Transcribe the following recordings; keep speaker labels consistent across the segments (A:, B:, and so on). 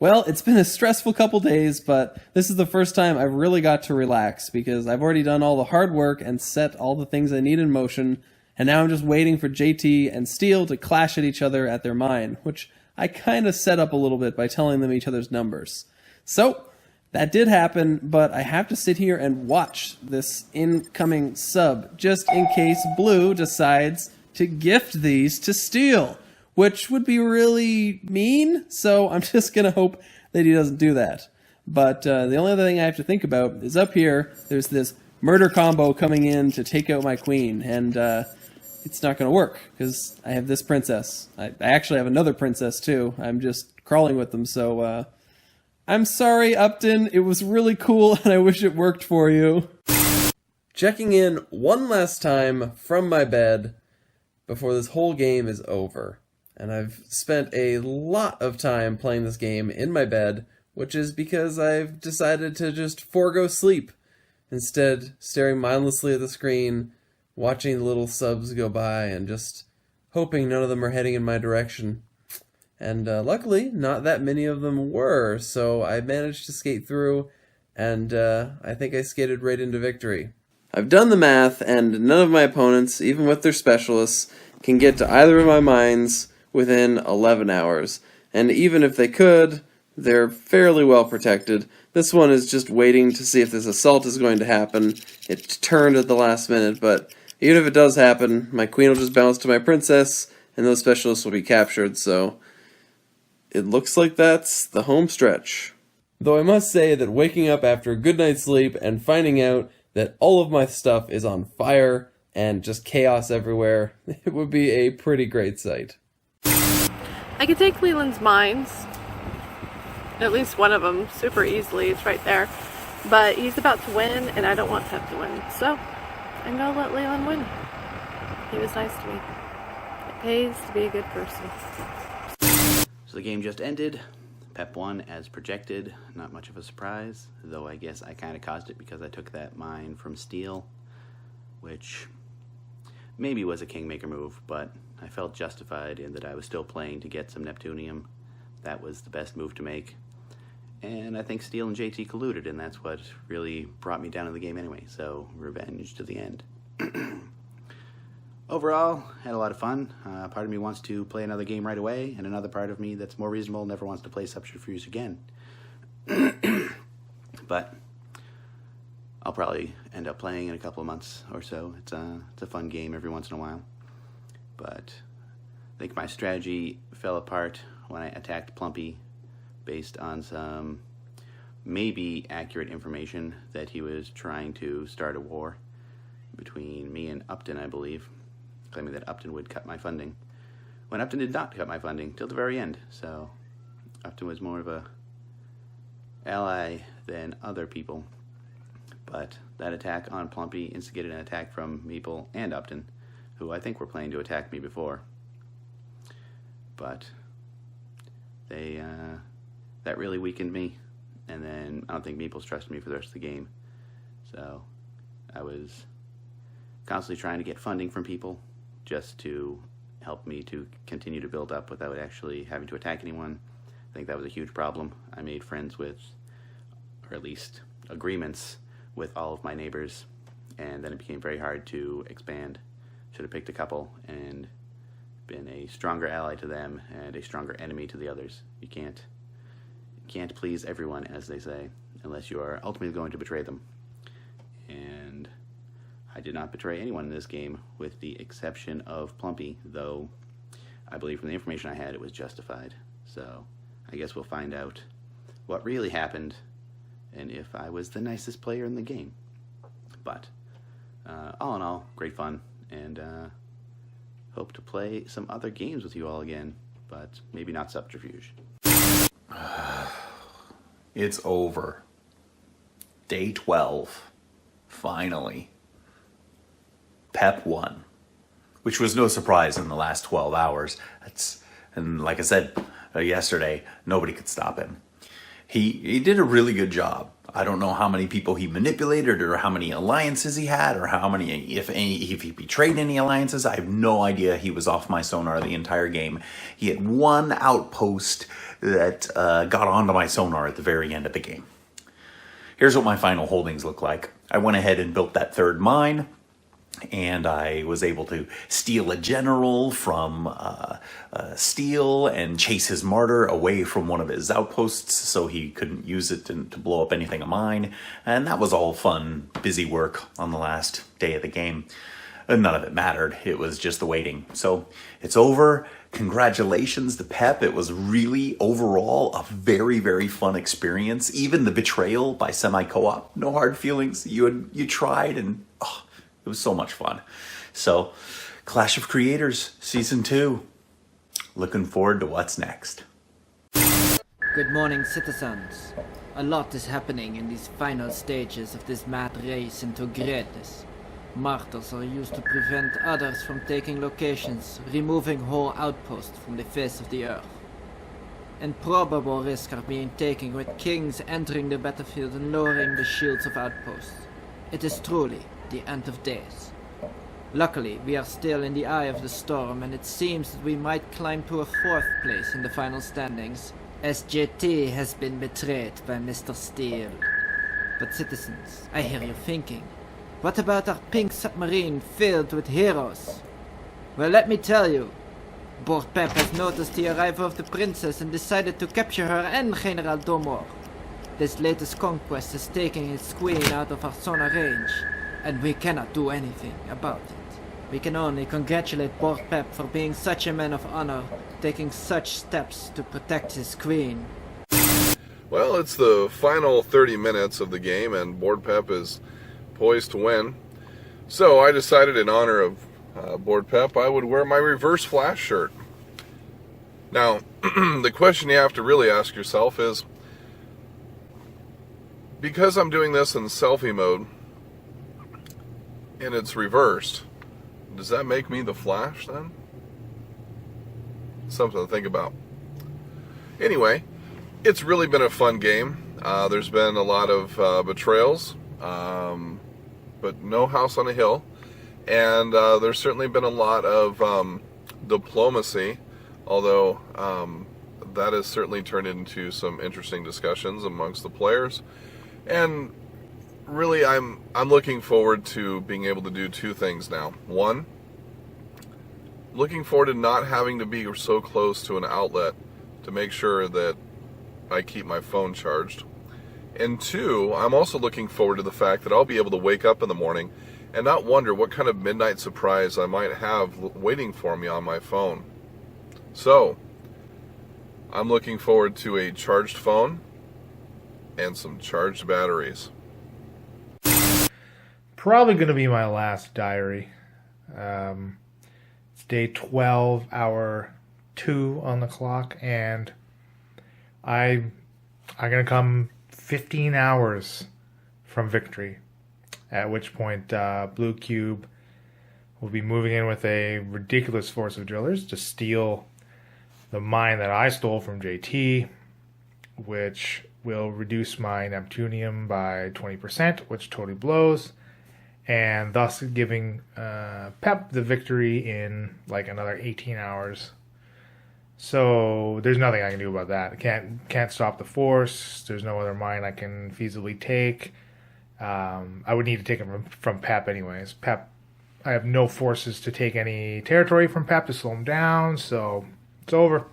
A: Well, it's been a stressful couple days, but this is the first time I've really got to relax because I've already done all the hard work and set all the things I need in motion, and now I'm just waiting for JT and Steel to clash at each other at their mine, which I kind of set up a little bit by telling them each other's numbers. So, that did happen, but I have to sit here and watch this incoming sub just in case Blue decides to gift these to Steel, which would be really mean, so I'm just going to hope that he doesn't do that. But the only other thing I have to think about is up here, there's this murder combo coming in to take out my queen, and it's not going to work, because I have this princess. I actually have another princess, too. I'm just crawling with them, so I'm sorry, Upton. It was really cool, and I wish it worked for you. Checking in one last time from my bed before this whole game is over. And I've spent a lot of time playing this game in my bed, which is because I've decided to just forego sleep, instead staring mindlessly at the screen, watching the little subs go by, and just hoping none of them are heading in my direction. And luckily, not that many of them were, so I managed to skate through, and I think I skated right into victory. I've done the math, and none of my opponents, even with their specialists, can get to either of my mines within 11 hours. And even if they could, they're fairly well protected. This one is just waiting to see if this assault is going to happen. It turned at the last minute, but even if it does happen, my queen will just bounce to my princess, and those specialists will be captured, so it looks like that's the home stretch. Though I must say that waking up after a good night's sleep and finding out that all of my stuff is on fire and just chaos everywhere, it would be a pretty great sight.
B: I could take Leland's mines, at least one of them, super easily. It's right there. But he's about to win, and I don't want Pep to win. So, I'm going to let Leland win. He was nice to me. It pays to be a good person.
C: So the game just ended. Pep won as projected. Not much of a surprise, though I guess I kind of caused it because I took that mine from Steel, which maybe was a kingmaker move, but I felt justified in that I was still playing to get some Neptunium. That was the best move to make. And I think Steel and JT colluded, and that's what really brought me down in the game anyway, so revenge to the end. Overall, had a lot of fun. Part of me wants to play another game right away, and another part of me that's more reasonable never wants to play Subterfuge again. But I'll probably end up playing in a couple of months or so. It's a fun game every once in a while. But I think my strategy fell apart when I attacked Plumpy based on some maybe accurate information that he was trying to start a war between me and Upton, I believe, claiming that Upton would cut my funding, when Upton did not cut my funding till the very end. So Upton was more of a ally than other people. But that attack on Plumpy instigated an attack from Meeple and Upton, who I think were planning to attack me before. But they that really weakened me, and then I don't think Meeples trusted me for the rest of the game. So I was constantly trying to get funding from people just to help me to continue to build up without actually having to attack anyone. I think that was a huge problem. I made friends with, or at least agreements with, all of my neighbors, and then it became very hard to expand. Should have picked a couple and been a stronger ally to them and a stronger enemy to the others. You can't please everyone, as they say, unless you are ultimately going to betray them. And I did not betray anyone in this game, with the exception of Plumpy, though I believe from the information I had it was justified. So I guess we'll find out what really happened and if I was the nicest player in the game. But all in all, great fun, and hope to play some other games with you all again, but maybe not Subterfuge.
D: It's over. Day 12. Finally. Pep won. Which was no surprise in the last 12 hours. And like I said yesterday, nobody could stop him. He did a really good job. I don't know how many people he manipulated or how many alliances he had or how many, if he betrayed any alliances. I have no idea. He was off my sonar the entire game. He had one outpost that got onto my sonar at the very end of the game. Here's what my final holdings look like. I went ahead and built that third mine, and I was able to steal a general from Steel and chase his martyr away from one of his outposts so he couldn't use it to blow up anything of mine. And that was all fun, busy work on the last day of the game. And none of it mattered. It was just the waiting. So it's over. Congratulations to Pep. It was really, overall, a very, very fun experience. Even the betrayal by semi-co-op. No hard feelings. You tried, and it was so much fun. So, Clash of Creators Season 2. Looking forward to what's next.
E: Good morning, citizens. A lot is happening in these final stages of this mad race into greatness. Martyrs are used to prevent others from taking locations, removing whole outposts from the face of the earth. Improbable risks are being taken with kings entering the battlefield and lowering the shields of outposts. It is truly the end of days. Luckily, we are still in the eye of the storm, and it seems that we might climb to a 4th place in the final standings, as JT has been betrayed by Mr. Steel. But citizens, I hear you thinking, what about our pink submarine filled with heroes? Well, let me tell you. Board Pep has noticed the arrival of the princess and decided to capture her and General Domor. This latest conquest is taking his queen out of our sonar range, and we cannot do anything about it. We can only congratulate Board Pep for being such a man of honor, taking such steps to protect his queen.
F: Well, it's the final 30 minutes of the game, and Board Pep is poised to win. So I decided, in honor of Board Pep, I would wear my reverse flash shirt. Now, the question you have to really ask yourself is, because I'm doing this in selfie mode, and it's reversed, does that make me the Flash then? Something to think about. Anyway, it's really been a fun game. There's been a lot of betrayals, but no house on a hill. And there's certainly been a lot of diplomacy, although that has certainly turned into some interesting discussions amongst the players. And really, I'm looking forward to being able to do two things now. One, looking forward to not having to be so close to an outlet to make sure that I keep my phone charged. And two, I'm also looking forward to the fact that I'll be able to wake up in the morning and not wonder what kind of midnight surprise I might have waiting for me on my phone. So, I'm looking forward to a charged phone and some charged batteries.
G: Probably going to be my last diary. It's day 12, hour 2 on the clock, and I'm going to come 15 hours from victory, at which point Blue Cube will be moving in with a ridiculous force of drillers to steal the mine that I stole from JT, which will reduce my Neptunium by 20%, which totally blows, and thus giving Pep the victory in like another 18 hours. So there's nothing I can do about that. I can't stop the force. There's no other mine I can feasibly take. I would need to take it from Pep anyways. Pep, I have no forces to take any territory from Pep to slow him down, so it's over.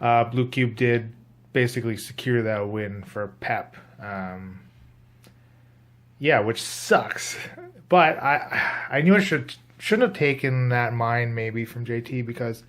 G: Blue Cube did basically secure that win for Pep. Yeah, which sucks. But I knew I shouldn't have taken that mine maybe from JT because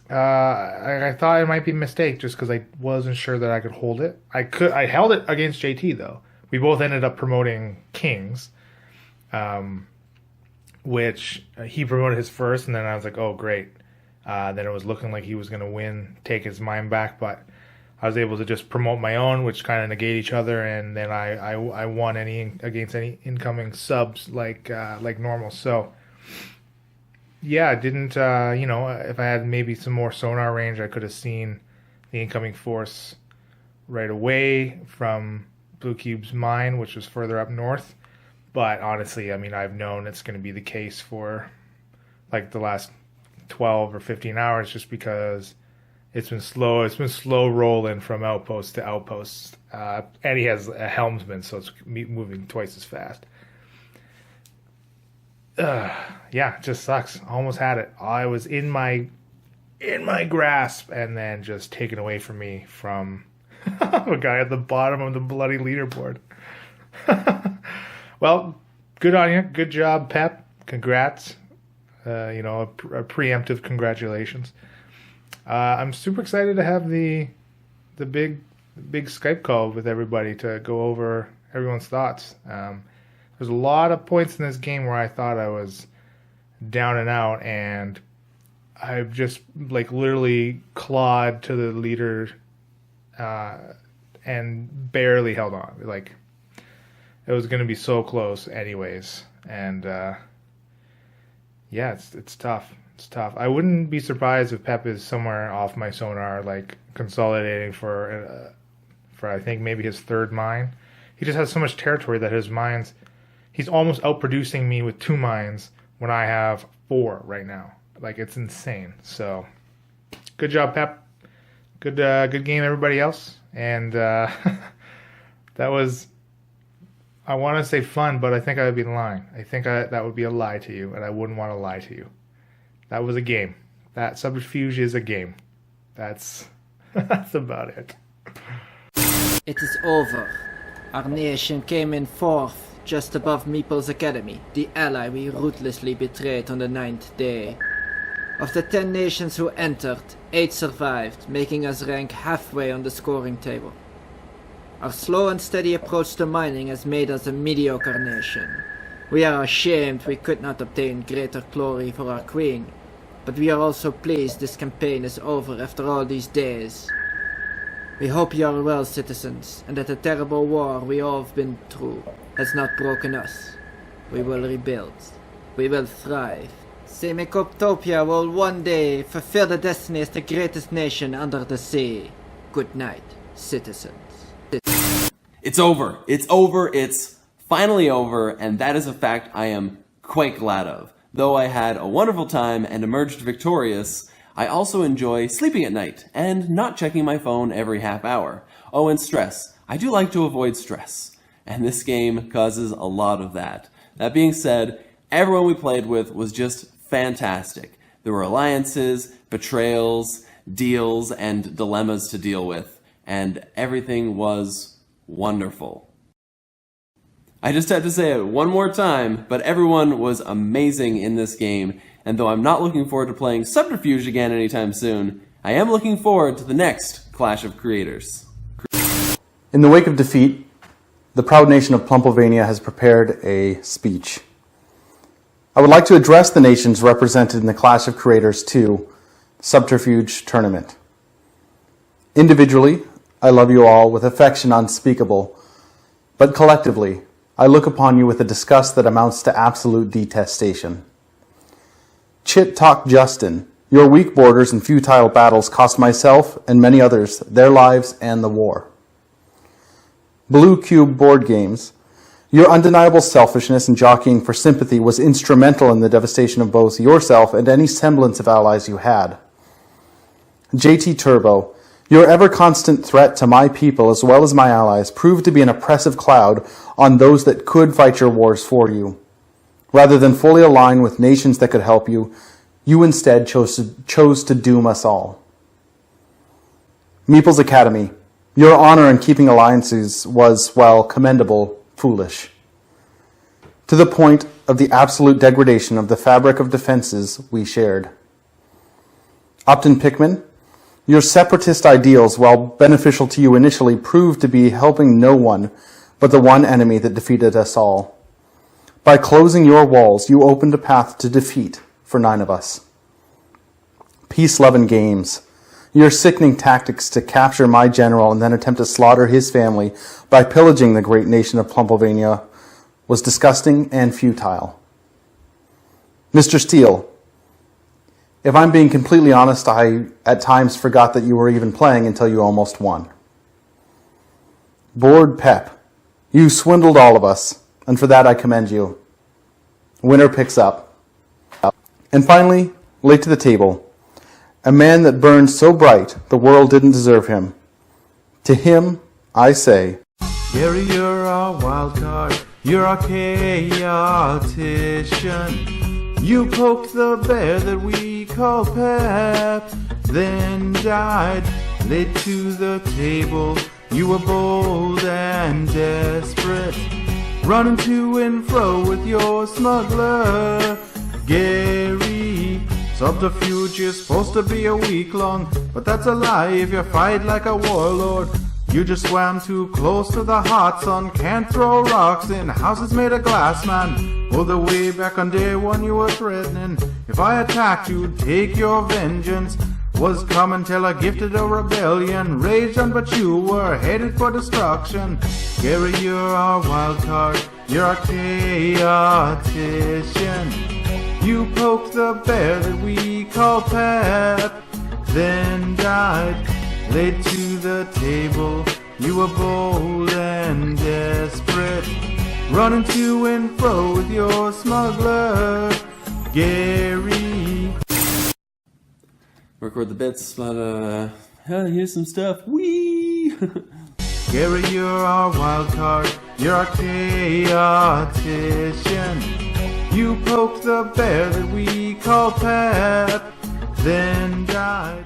G: I thought it might be a mistake just because I wasn't sure that I could hold it. I held it against JT though. We both ended up promoting kings, which he promoted his first, and then I was like, oh great. Then it was looking like he was going to win, take his mine back, but I was able to just promote my own, which kind of negate each other, and then I won against any incoming subs like normal. So yeah, I didn't if I had maybe some more sonar range, I could have seen the incoming force right away from Blue Cube's mine, which was further up north. But honestly, I mean, I've known it's going to be the case for like the last 12 or 15 hours, just because it's been slow. It's been slow rolling from outpost to outpost. And he has a helmsman, so it's moving twice as fast. Yeah, it just sucks. Almost had it. I was in my grasp, and then just taken away from me from a guy at the bottom of the bloody leaderboard. Well, good on you. Good job, Pep. Congrats. A preemptive congratulations. I'm super excited to have the big Skype call with everybody to go over everyone's thoughts. There's a lot of points in this game where I thought I was down and out, and I've just like literally clawed to the leader and barely held on. Like, it was going to be so close anyways. And yeah, it's tough. It's tough. I wouldn't be surprised if Pep is somewhere off my sonar, like consolidating for I think maybe his third mine. He just has so much territory that his mines, he's almost outproducing me with 2 mines when I have 4 right now. Like, it's insane. So, good job, Pep. Good game, everybody else. And that was, I want to say fun, but I think I would be lying. I think that would be a lie to you, and I wouldn't want to lie to you. That was a game. That Subterfuge is a game. That's about it.
E: It is over. Our nation came in 4th, just above Meeple's Academy, the ally we ruthlessly betrayed on the 9th day. Of the 10 nations who entered, 8 survived, making us rank halfway on the scoring table. Our slow and steady approach to mining has made us a mediocre nation. We are ashamed we could not obtain greater glory for our queen, but we are also pleased this campaign is over after all these days. We hope you are well, citizens, and that the terrible war we all have been through has not broken us. We will rebuild. We will thrive. Semicoptopia will one day fulfill the destiny as the greatest nation under the sea. Good night, citizens.
A: It's over. It's over. It's finally over, and that is a fact I am quite glad of. Though I had a wonderful time and emerged victorious, I also enjoy sleeping at night and not checking my phone every half hour. Oh, and stress. I do like to avoid stress, and this game causes a lot of that. That being said, everyone we played with was just fantastic. There were alliances, betrayals, deals, and dilemmas to deal with, and everything was wonderful. I just have to say it one more time, but everyone was amazing in this game, and though I'm not looking forward to playing Subterfuge again anytime soon, I am looking forward to the next Clash of Creators.
H: In the wake of defeat, the proud nation of Plumpylvania has prepared a speech. I would like to address the nations represented in the Clash of Creators 2 Subterfuge Tournament. Individually, I love you all with affection unspeakable, but collectively, I look upon you with a disgust that amounts to absolute detestation. Chit Talk Justin, your weak borders and futile battles cost myself and many others their lives and the war. Blue Cube Board Games, your undeniable selfishness and jockeying for sympathy was instrumental in the devastation of both yourself and any semblance of allies you had. JT Turbo, your ever-constant threat to my people as well as my allies proved to be an oppressive cloud on those that could fight your wars for you. Rather than fully align with nations that could help you, you instead chose to doom us all. Meeple's Academy, your honor in keeping alliances was, while commendable, foolish. To the point of the absolute degradation of the fabric of defenses we shared. Upton Pickman, your separatist ideals, while beneficial to you initially, proved to be helping no one but the one enemy that defeated us all. By closing your walls, you opened a path to defeat for 9 of us. Peace-loving games, your sickening tactics to capture my general and then attempt to slaughter his family by pillaging the great nation of Plumpylvania was disgusting and futile. Mr. Steele, if I'm being completely honest, I at times forgot that you were even playing until you almost won. Bored Pep. You swindled all of us, and for that I commend you. Winner picks up. And finally, late to the table, a man that burned so bright the world didn't deserve him. To him, I say,
I: Gary, you're a wild card, you're a chaotician. You poked the bear that we call Pep, then died late to the table. You were bold and desperate, running to and fro with your smuggler, Gary. Subterfuge is supposed to be a week long, but that's a lie if you fight like a warlord. You just swam too close to the hot sun, can't throw rocks in houses made of glass, man. Oh, the way back on day one you were threatening, if I attacked you'd take your vengeance. Was coming till I gifted a rebellion, raged on but you were headed for destruction. Gary, you're our wild card, you're a chaotician. You poked the bear that we call Pep, then died late to the table. You were bold and desperate, running to and fro with your smuggler, Gary.
A: Record the bits, but here's some stuff. Whee!
I: Gary, you're our wild card, you're a chaotician. You poked the bear that we call Pep, then died.